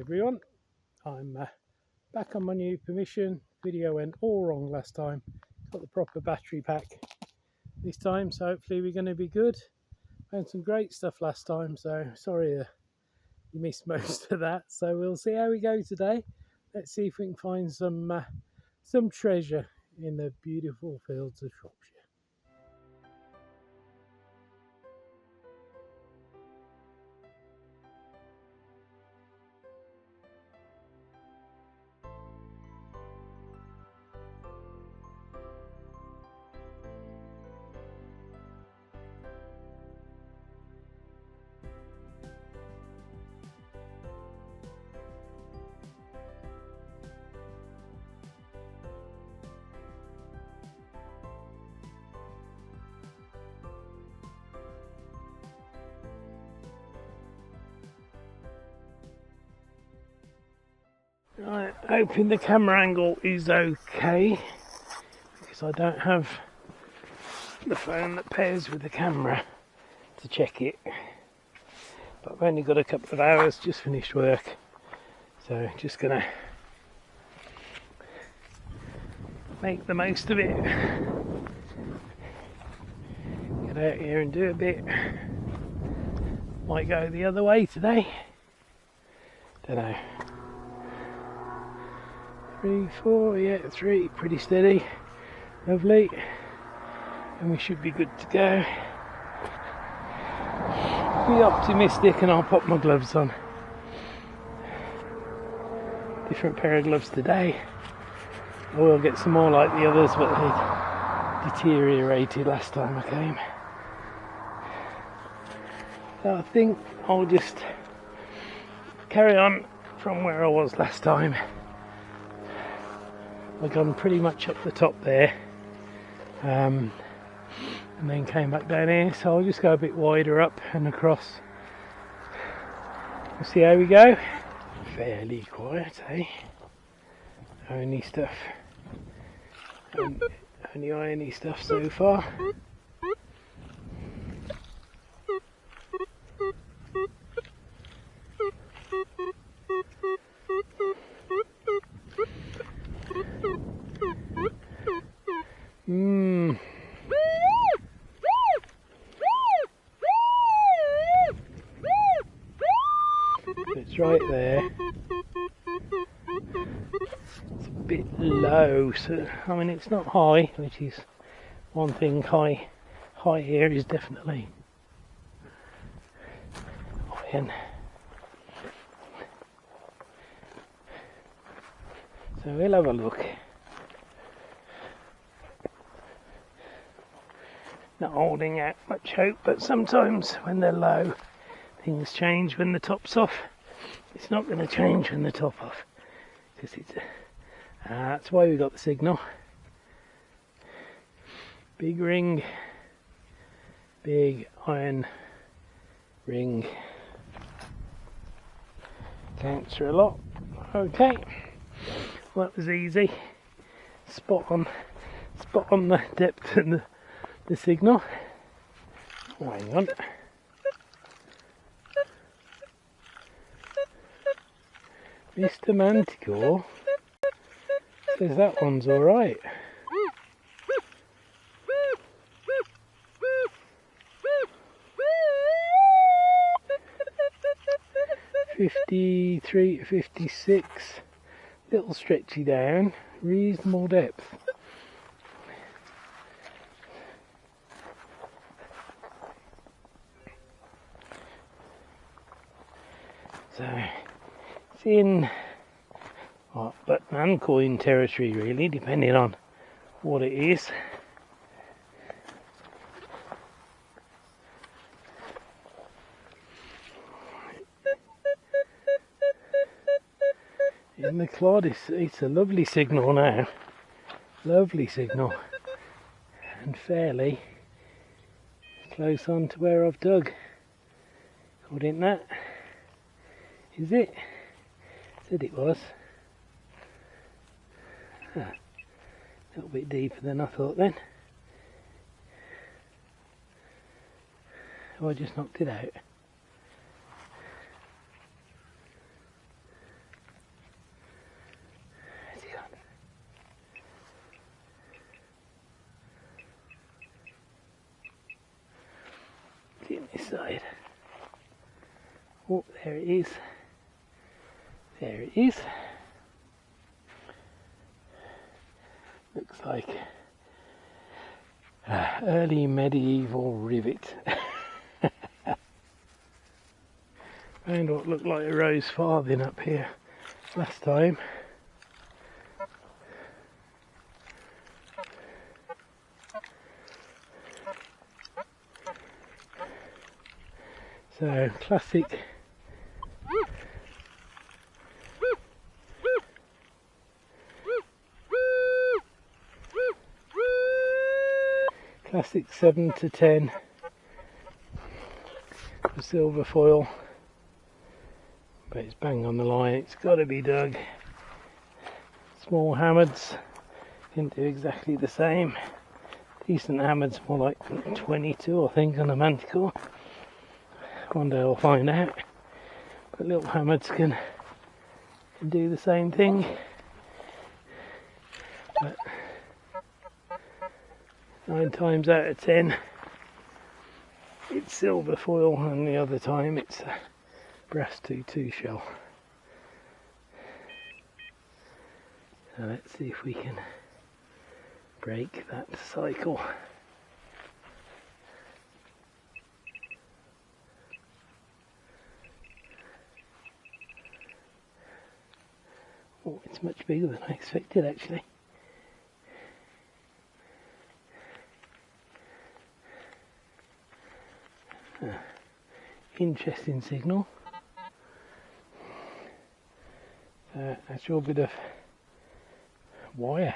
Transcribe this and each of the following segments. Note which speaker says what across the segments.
Speaker 1: everyone, I'm back on my new permission. Video went all wrong last time. Got the proper battery pack this time, so hopefully we're going to be good. Found some great stuff last time, so sorry you missed most of that. So we'll see how we go today. Let's see if we can find some treasure in the beautiful fields of Shropshire. Right, hoping the camera angle is okay, because I don't have the phone that pairs with the camera to check it. But I've only got a couple of hours, just finished work, so just gonna make the most of it. Get out here and do a bit. Might go the other way today. Don't know. 3, 4, yeah, 3, pretty steady, lovely, and we should be good to go. Be optimistic and I'll pop my gloves on. Different pair of gloves today. I will get some more like the others, but they deteriorated last time I came. So I think I'll just carry on from where I was last time. I've gone pretty much up the top there, and then came back down here, so I'll just go a bit wider up and across. We'll see how we go. Fairly quiet, eh? Only stuff, only irony stuff so far. It's right there. It's a bit low, so I mean it's not high, which is one thing. High here is definitely iron. So we'll have a look. Not holding out much hope, but sometimes when they're low, things change when the top's off. It's not going to change when the top off, because it's that's why we got the signal. Big ring, big iron ring. Counts for a lot. Okay, well, that was easy. Spot on the depth and the signal. Oh, hang on. Mr. Manticore says that one's alright. $53 to $56, little stretchy down, reasonable depth. So it's in but uncoin territory really, depending on what it is. In the clod, it's a lovely signal now. Lovely signal. And fairly close on to where I've dug. According to that. Is it? Said it was. A little bit deeper than I thought then. Oh, I just knocked it out. side. Oh, there it is. There it is. Looks like early medieval rivet. Found what looked like a rose farthing up here last time. So classic classic 7 to 10 for silver foil, but it's bang on the line. It's got to be dug. Small hammers can do exactly the same. Decent hammers, more like 22 I think on a Manticore. One day I'll find out. But little hammers can do the same thing. But 9 times out of 10 it's silver foil, and the other time it's a brass 2-2 shell. So let's see if we can break that cycle. Oh, it's much bigger than I expected actually. Interesting signal. Actual bit of wire.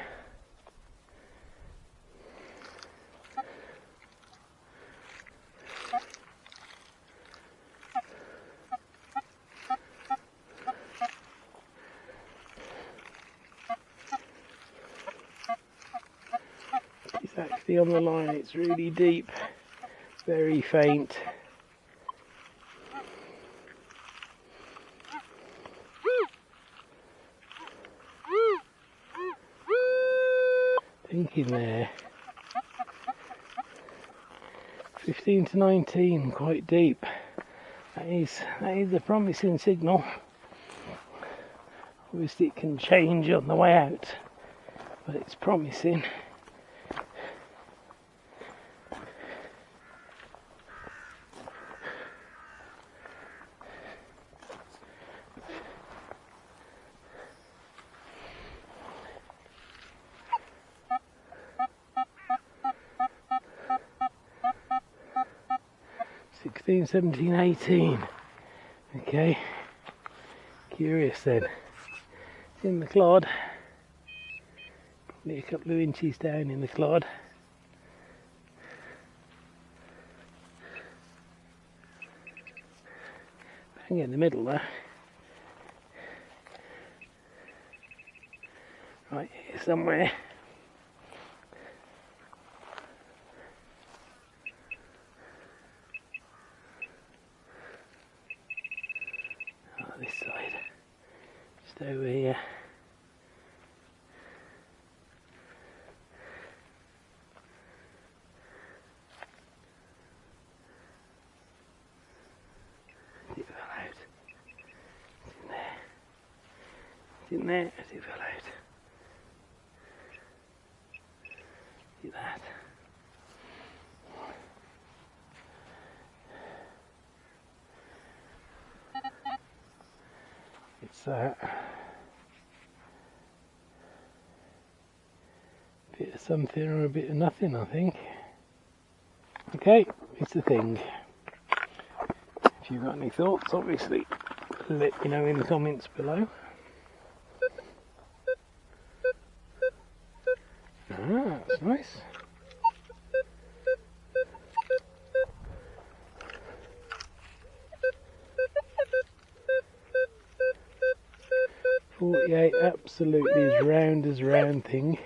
Speaker 1: It's actually on the line, it's really deep, very faint. Thinking there, 15 to 19, quite deep. That is a promising signal. Obviously it can change on the way out, but it's promising. 16, 17, 18. Okay, curious then. It's in the clod, probably a couple of inches down in the clod. Bang in the middle there. Right here somewhere. This side, just over here. It fell out. It's in there. It's in there as it fell out. See that? It's a bit of something or a bit of nothing, I think. Okay, it's a thing. If you've got any thoughts, obviously, let me know in the comments below. Ah, that's nice. .48, absolutely as round thing.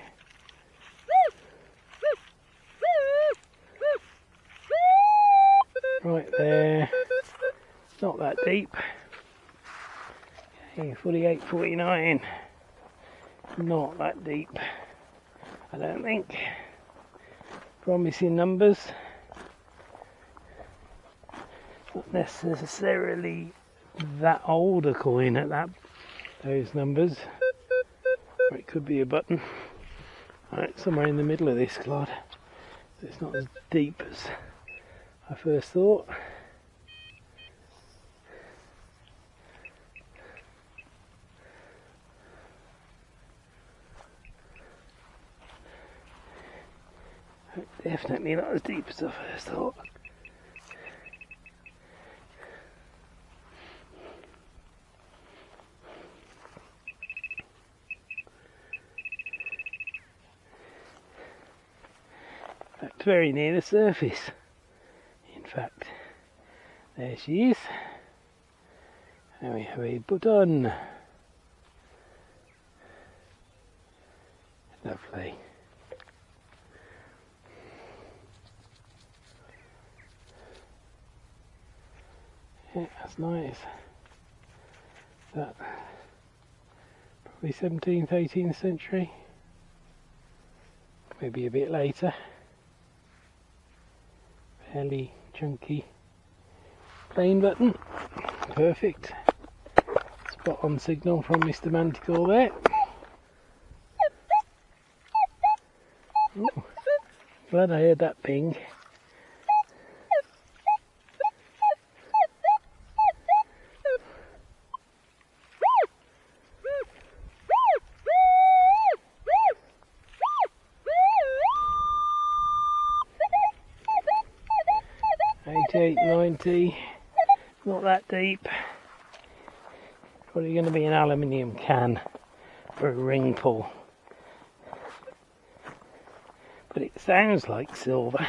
Speaker 1: Right there, not that deep. Okay, 48, 49, not that deep, I don't think. Promising numbers. Not necessarily that old a coin at those numbers. Or it could be a button. Right, somewhere in the middle of this clod. So it's not as deep as I first thought. Definitely not as deep as I first thought. In fact, very near the surface. In fact, there she is. And we have a button. Lovely. Yeah, that's nice. That probably 17th, 18th century. Maybe a bit later. Fairly chunky plain button. Perfect. Spot on signal from Mr. Manticore there. Ooh, glad I heard that ping. $88.90, not that deep. Probably going to be an aluminium can for a ring pull. But it sounds like silver.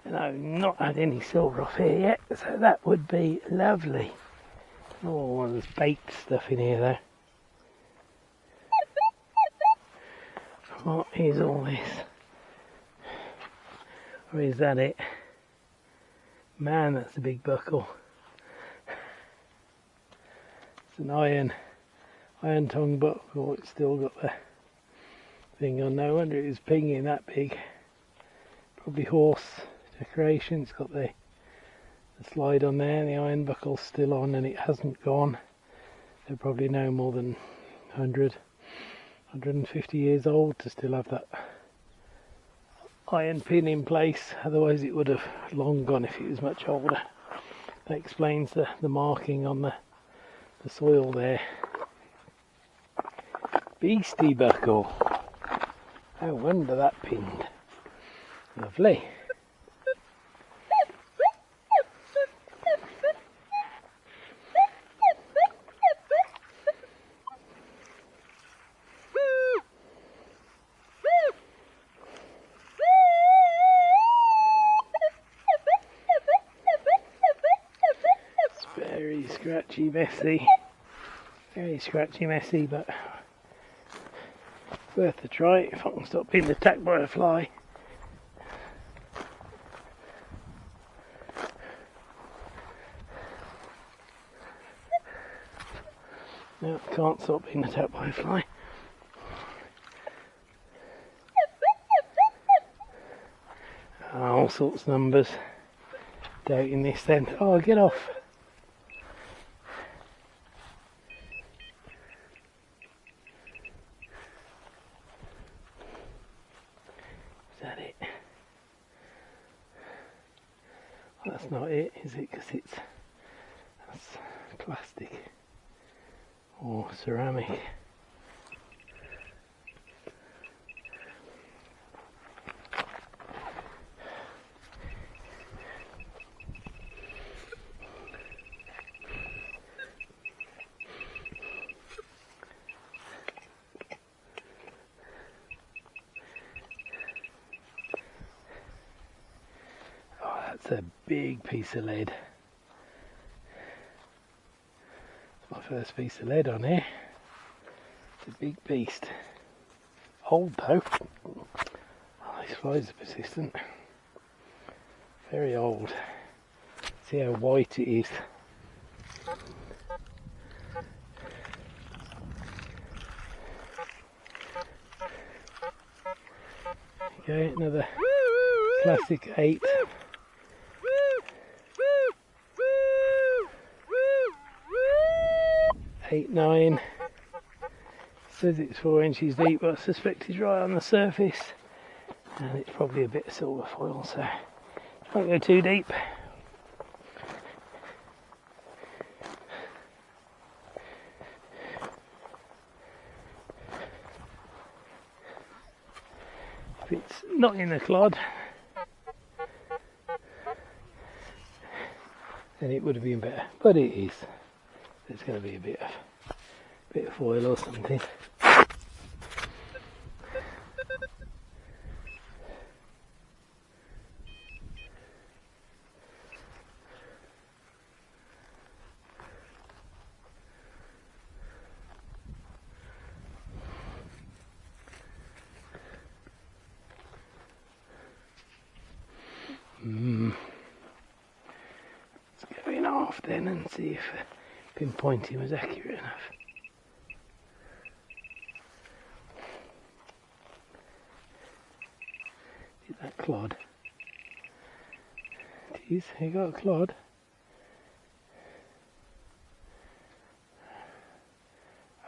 Speaker 1: And I've not had any silver off here yet, so that would be lovely. Oh, there's baked stuff in here though. What is all this? Or is that it? Man, that's a big buckle. It's an iron tongue buckle. It's still got the thing on. No wonder it was pinging that big. Probably horse decoration. It's got the slide on there. The iron buckle's still on and it hasn't gone. They're probably no more than 100, 150 years old to still have that iron pin in place, otherwise it would have long gone if it was much older. That explains the marking on the soil there. Beastie buckle. No wonder that pinned. Lovely. Scratchy, messy, very scratchy, messy, but worth a try if I can stop being attacked by a fly. No, I can't stop being attacked by a fly. All sorts of numbers. Doubting this then. Oh, get off. That's not it, is it? Because that's plastic or ceramic. That's a big piece of lead. It's my first piece of lead on here. It's a big beast. Old though. Oh, these flies are persistent. Very old. See how white it is. Okay, another classic 8. Eight, 9. Says it's 4 inches deep, but I suspect it's right on the surface, and it's probably a bit of silver foil, so won't go too deep. If it's not in the clod, then it would have been better, but it is. There's going to be a bit of foil or something. Let's go in half then and see if pinpointing was accurate enough. Is that clod? It is, you got a clod.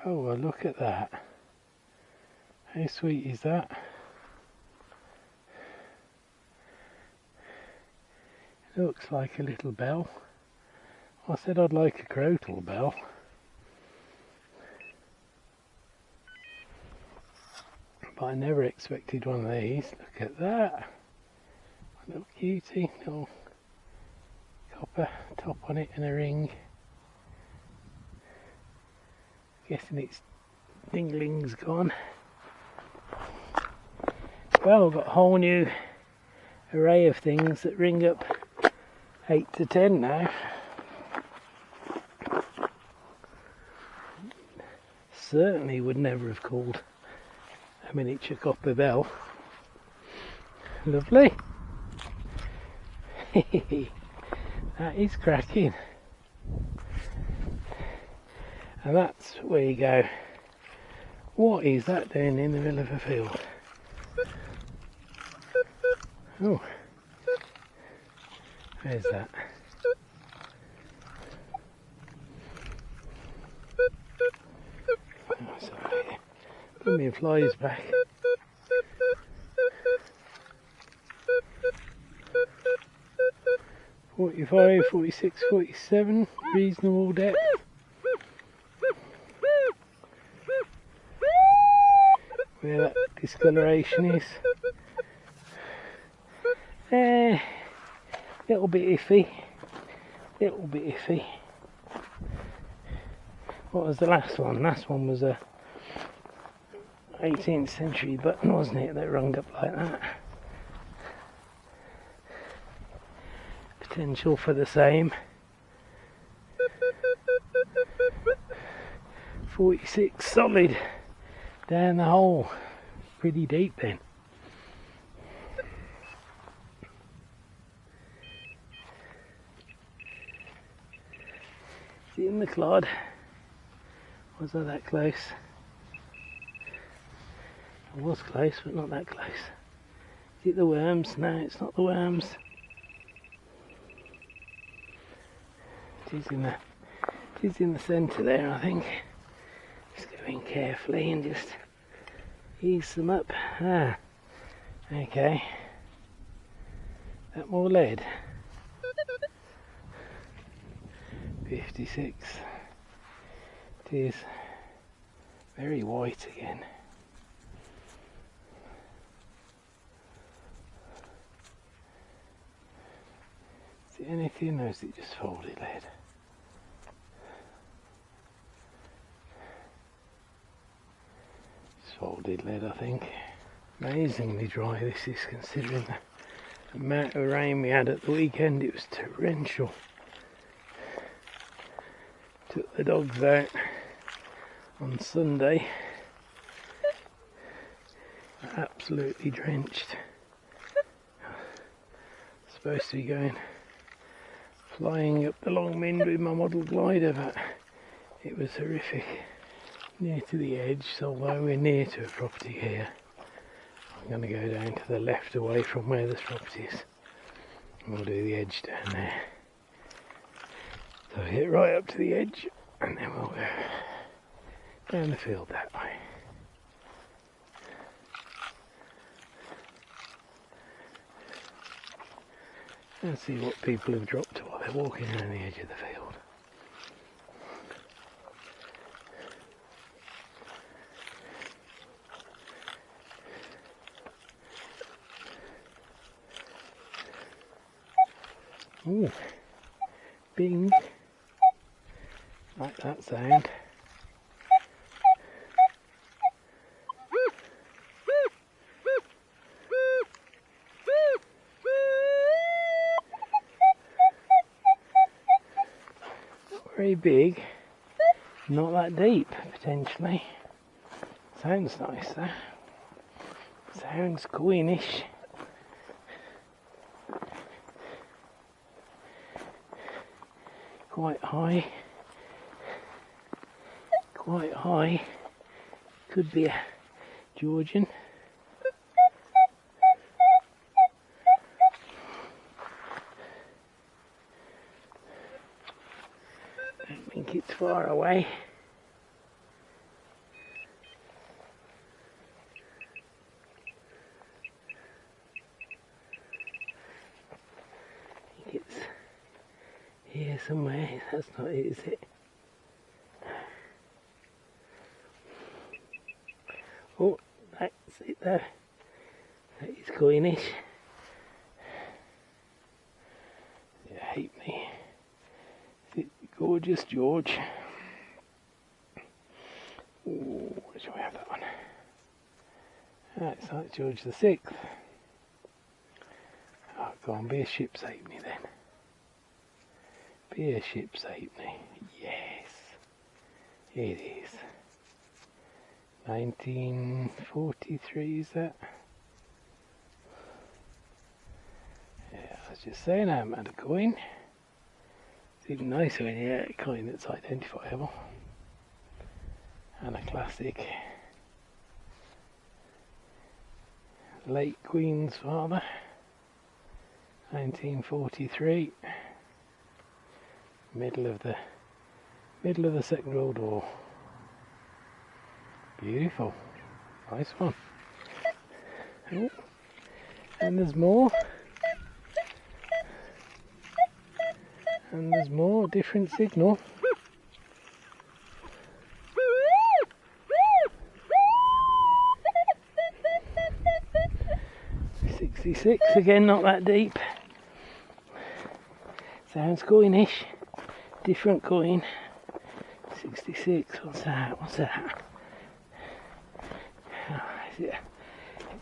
Speaker 1: Oh well, look at that. How sweet is that? It looks like a little bell. I said I'd like a crotal bell. But I never expected one of these. Look at that. A little cutie, little copper top on it and a ring. Guessing its dingling's gone. Well, I've got a whole new array of things that ring up 8 to 10 now. Certainly would never have called a miniature copper bell. Lovely. That is cracking. And that's where you go. What is that doing in the middle of a field? Oh, where's that? Oh, sorry. Put me flies back. "45, 46, 47, reasonable depth. Where that discoloration is. Little bit iffy. Little bit iffy. What was the last one? Last one was a 18th century button, wasn't it, that rung up like that. Potential for the same. 46 solid down the hole. Pretty deep then. Is it in the clod? Was I that close? I was close, but not that close. Is it the worms? No, it's not the worms. It is in the centre there, I think. Just go in carefully and just ease them up. Ah, okay. That more lead. 56. It is very white again. Is it anything or is it just folded lead? It's folded lead, I think. Amazingly dry this is, considering the amount of rain we had at the weekend. It was torrential. Took the dogs out on Sunday. Absolutely drenched. Supposed to be going flying up the long wind with my model glider, but it was horrific. Near to the edge, so although we're near to a property here, I'm going to go down to the left away from where the property is. And we'll do the edge down there. So hit right up to the edge and then we'll go down the field that way. And see what people have dropped while they're walking down the edge of the field. Ooh, bing, like that sound. Very big, not that deep potentially. Sounds nice though. Sounds queenish. Quite high. Quite high. Could be a Georgian. Don't think it's far away. I think it's here somewhere. That's not it, is it? Oh, that's it there. That is coinish. Yeah, hate me. Is it gorgeous George? Ooh, shall we have that one? That's like George the 6th. Oh, go on, be a ship's halfpenny then. Be a ship's halfpenny. Yes, it is. 1943 is that? Yeah, I was just saying I haven't had a coin. It's even nicer when you get a coin that's identifiable. And a classic. Late Queen's father. 1943. Middle of the Second World War. Beautiful. Nice one. Oh, and there's more. And there's more. Different signal. .66 again, not that deep. Sounds coinish. Different coin. 66. What's that? What's that? Is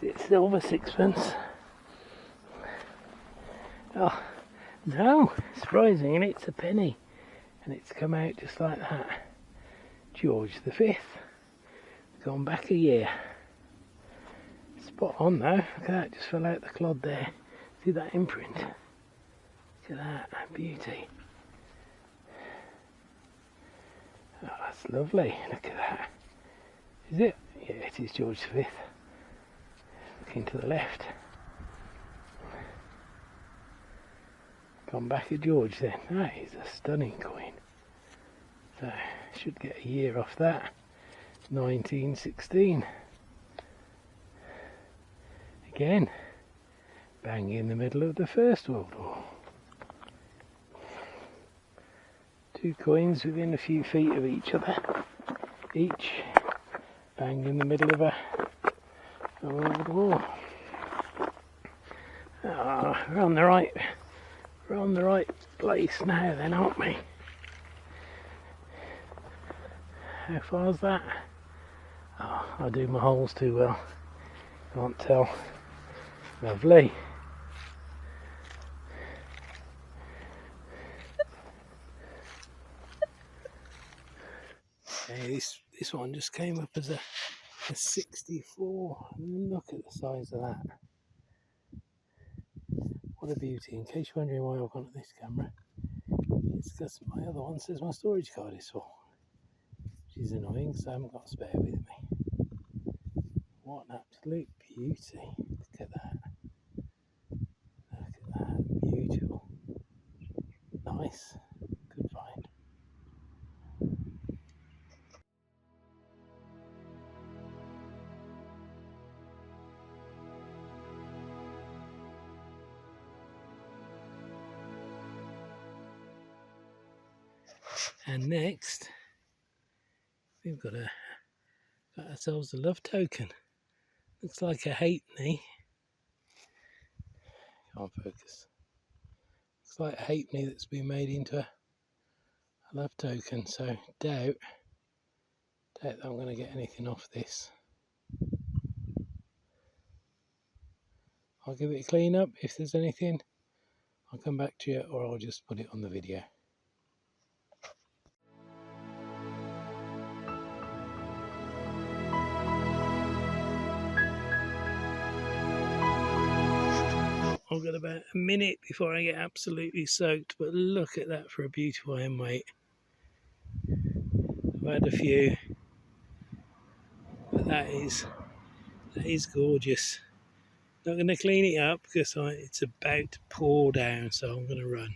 Speaker 1: it silver sixpence? Oh no, surprising, and it's a penny, and it's come out just like that. George the 5th, gone back a year. Spot on though. Look at that, just fell out the clod there. See that imprint? Look at that beauty. Oh, that's lovely. Look at that. Is it? Yeah, it is George the 5th. Looking to the left. Gone back at George then. That is a stunning coin. So, should get a year off that. 1916. Again, bang in the middle of the First World War. Two coins within a few feet of each other. Each bang in the middle of a World War. Ah, we're on the right place now then, aren't we? How far's that? Oh, I do my holes too well. Can't tell. Lovely. Okay, this one just came up as a 64. Look at the size of that. What a beauty. In case you're wondering why I've gone to this camera, it's because my other one says my storage card is full, which is annoying, so I haven't got a spare with me. What an absolute beauty. Look at that. Look at that. Beautiful. Nice. Good find. And next, we've got ourselves a love token. Looks like a halfpenny. Can't focus. Looks like a halfpenny that's been made into a love token. So doubt that I'm going to get anything off this. I'll give it a clean up. If there's anything, I'll come back to you, or I'll just put it on the video. I've got about a minute before I get absolutely soaked, but look at that for a beautiful end weight. I've had a few, but that is gorgeous. Not going to clean it up because it's about to pour down, so I'm going to run.